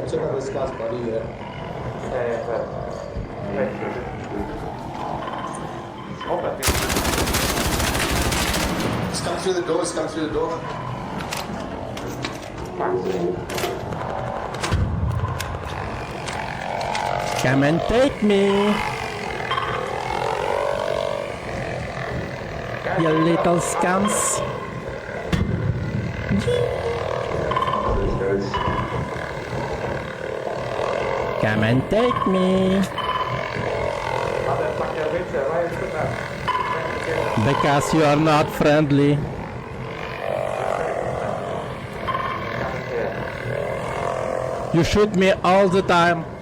check out this guy's body here. It's come through the door, it's come through the door. Come and take me. You little scums. Come and take me. Because you are not friendly. You shoot me all the time.